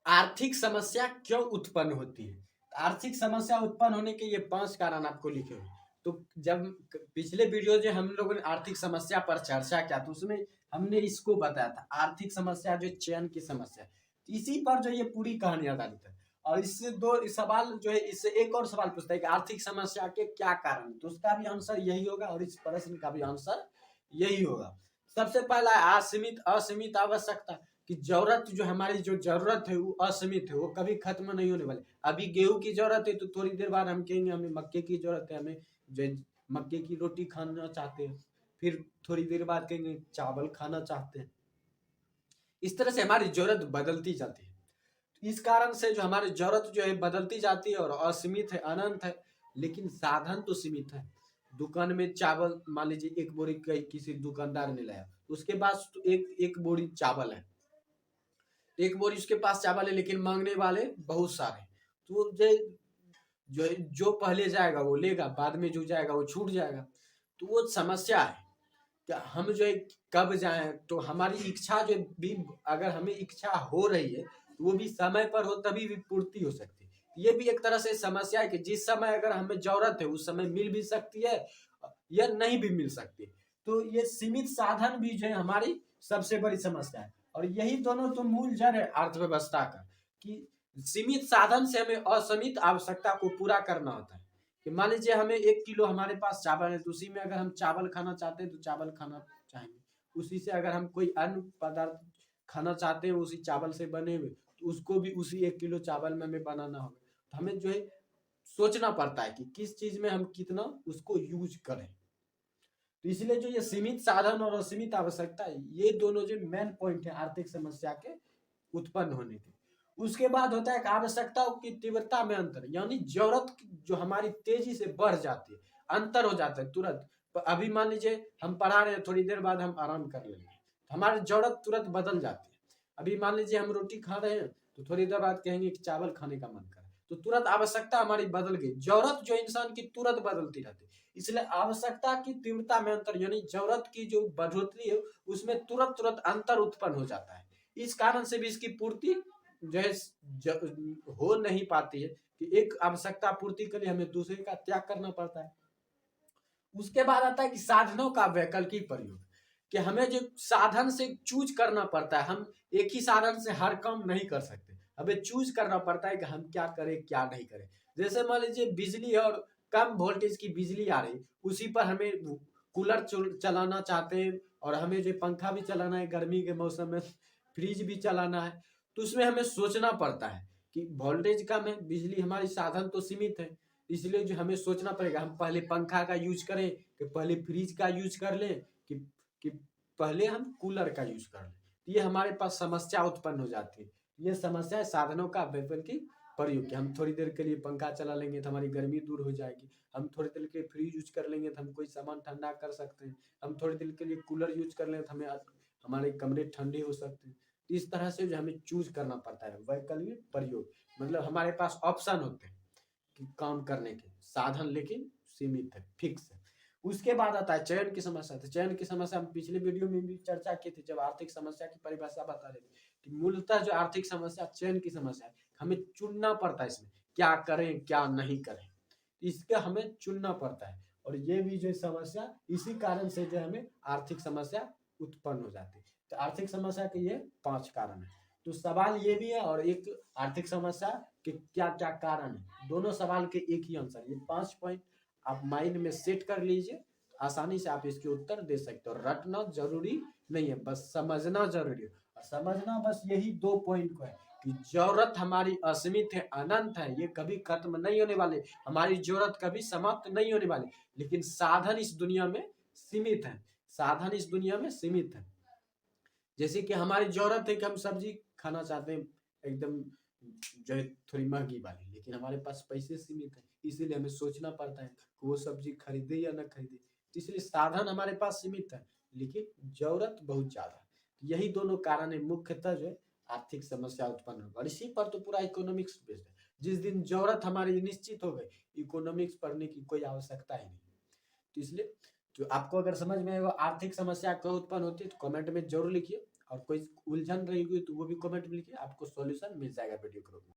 आर्थिक समस्या क्यों उत्पन्न होती है? आर्थिक समस्या उत्पन्न होने के ये 5 कारण आपको लिखे हुए हैं। तो जब पिछले वीडियो जो हम लोगों ने आर्थिक समस्या पर चर्चा किया तो उसमें हमने इसको बताया था, आर्थिक समस्या जो चयन की समस्या है। तो इसी पर जो ये पूरी कहानी आधारित है। और इससे 2 सवाल जो है, इससे एक और सवाल पूछता है कि आर्थिक समस्या के क्या कारण हैं? तो उसका भी आंसर यही होगा और इस प्रश्न का भी आंसर यही होगा। सबसे पहला है असीमित आवश्यकता। कि जरूरत जो हमारी जो जरूरत है वो असीमित है, वो कभी खत्म नहीं होने वाली। अभी गेहूं की जरूरत है तो थोड़ी देर बाद हम कहेंगे हमें मक्के की जरूरत है, हमें जो मक्के की रोटी खाना चाहते हैं। फिर थोड़ी देर बाद कहेंगे चावल खाना चाहते हैं। इस तरह से हमारी जरूरत बदलती जाती है। इस कारण से जो हमारी जरूरत जो है बदलती जाती है और असीमित है, अनंत है। लेकिन साधन तो सीमित है। दुकान में चावल मान लीजिए एक बोरी किसी दुकानदार ने लाया, उसके पास तो एक बोरी चावल है, एक बोरी उसके पास चावल है, लेकिन मांगने वाले बहुत सारे। तो जो पहले जाएगा वो लेगा, बाद में जो जाएगा वो छूट जाएगा। तो वो समस्या है कि हम जो है कब जाएं। तो हमारी इच्छा जो भी, अगर हमें इच्छा हो रही है तो वो भी समय पर हो तभी भी पूर्ति हो सकती है। ये भी एक तरह से समस्या है कि जिस समय अगर हमें जरूरत है उस समय मिल भी सकती है या नहीं भी मिल सकती है। तो ये सीमित साधन भी जो है हमारी सबसे बड़ी समस्या है। और यही दोनों तो मूल जड़ है अर्थव्यवस्था का, कि सीमित साधन से हमें असीमित आवश्यकता को पूरा करना होता है। कि मान लीजिए हमें 1 किलो हमारे पास चावल है, तो उसी में अगर हम चावल खाना चाहते हैं तो चावल खाना चाहेंगे। उसी से अगर हम कोई अन्य पदार्थ खाना चाहते हैं उसी चावल से बने हुए, तो उसको भी उसी 1 किलो चावल में हमें बनाना होगा। तो हमें जो है सोचना पड़ता है कि किस चीज में हम कितना उसको यूज करें। तो इसलिए जो ये सीमित साधन और असीमित आवश्यकता है, ये दोनों जो मेन पॉइंट है आर्थिक समस्या के उत्पन्न होने के। उसके बाद होता है आवश्यकताओं की तीव्रता में अंतर, यानी जरूरत जो हमारी तेजी से बढ़ जाती है, अंतर हो जाता है तुरंत। अभी मान लीजिए हम पढ़ा रहे हैं, थोड़ी देर बाद हम आराम कर लेंगे, हमारी जरूरत तुरंत बदल जाती है। अभी मान लीजिए हम रोटी खा रहे हैं तो थोड़ी देर बाद कहेंगे कि चावल खाने का मन कर, तो तुरंत आवश्यकता हमारी बदल गई। जरूरत जो इंसान की तुरंत बदलती रहती है। इसलिए आवश्यकता की तीव्रता में अंतर, यानी जरूरत की जो बढ़ोतरी है उसमें तुरंत तुरंत अंतर उत्पन्न हो जाता है। इस कारण से भी इसकी पूर्ति जो है हो नहीं पाती है, कि एक आवश्यकता पूर्ति के लिए हमें दूसरे का त्याग करना पड़ता है। उसके बाद आता है कि साधनों का वैकल्पिक प्रयोग, कि हमें जो साधन से चूज करना पड़ता है। हम एक ही साधन से हर काम नहीं कर सकते, हमें चूज करना पड़ता है कि हम क्या करें क्या नहीं करें। जैसे मान लीजिए बिजली और कम वोल्टेज की बिजली आ रही, उसी पर हमें कूलर चलाना चाहते हैं, और हमें जो पंखा भी चलाना है गर्मी के मौसम में, फ्रिज भी चलाना है। तो उसमें हमें सोचना पड़ता है कि वोल्टेज कम है, बिजली हमारी साधन तो सीमित है। इसलिए जो हमें सोचना पड़ेगा, हम पहले पंखा का यूज करें कि पहले फ्रिज का यूज कर लें, कि पहले हम कूलर का यूज कर लें। ये हमारे पास समस्या उत्पन्न हो जाती है। ये समस्या है साधनों का वैकल्पिक प्रयोग, कि हम थोड़ी देर के लिए पंखा चला लेंगे तो हमारी गर्मी दूर हो जाएगी। हम थोड़ी देर के लिए फ्रिज यूज कर लेंगे तो हम कोई सामान ठंडा कर सकते हैं। हम थोड़ी देर के लिए कूलर यूज कर लें तो हमें हमारे कमरे ठंडे हो सकते हैं। तो इस तरह से जो हमें चूज करना पड़ता है वैकल्पिक प्रयोग, मतलब हमारे पास ऑप्शन होते हैं कि काम करने के साधन, लेकिन सीमित है, फिक्स है। उसके बाद आता है चयन की समस्या। तो चयन की समस्या हम पिछले वीडियो में भी चर्चा की थी, जब आर्थिक समस्या की परिभाषा बता रहे थे कि मूलतः जो आर्थिक समस्या चयन की समस्या है, हमें चुनना पड़ता है इसमें क्या करें क्या नहीं करें, इसका हमें चुनना पड़ता है। और ये भी जो समस्या इसी कारण से जो हमें आर्थिक समस्या उत्पन्न हो जाती है। तो आर्थिक समस्या के ये 5 कारण है। तो सवाल ये भी है, और एक आर्थिक समस्या के क्या क्या कारण है, दोनों सवाल के एक ही आंसर। ये 5 पॉइंट आप माइंड में सेट कर लीजिए, आसानी से आप इसके उत्तर दे सकते हो। रटना जरूरी नहीं है, बस समझना जरूरी है। और समझना बस यही 2 पॉइंट को है कि जरूरत हमारी असीमित है, अनंत है, ये कभी खत्म नहीं होने वाले, हमारी जरूरत कभी समाप्त नहीं होने वाली। लेकिन साधन इस दुनिया में सीमित है, साधन इस दुनिया में सीमित है। जैसे कि हमारी जरूरत है कि हम सब्जी खाना चाहते हैं एकदम जो है थोड़ी महंगी वाली, लेकिन हमारे पास पैसे सीमित है, इसीलिए हमें सोचना पड़ता है कि वो सब्जी खरीदे या ना खरीदे। तो इसलिए साधन हमारे पास सीमित है, लेकिन जरूरत बहुत ज्यादा है। यही दोनों कारण है मुख्यतः जो है आर्थिक समस्या उत्पन्न होगा। और इसी पर तो पूरा इकोनॉमिक्स बेस्ड है। जिस दिन जरूरत हमारी निश्चित हो गई, इकोनॉमिक्स पढ़ने की कोई आवश्यकता ही नहीं। तो इसलिए तो आपको अगर समझ में आएगा आर्थिक समस्या क्यों उत्पन्न होती है तो कमेंट में जरूर लिखिए। और कोई उलझन रहेगी तो वो भी कमेंट में लिखिए, आपको सॉल्यूशन मिल जाएगा वीडियो के रूप में।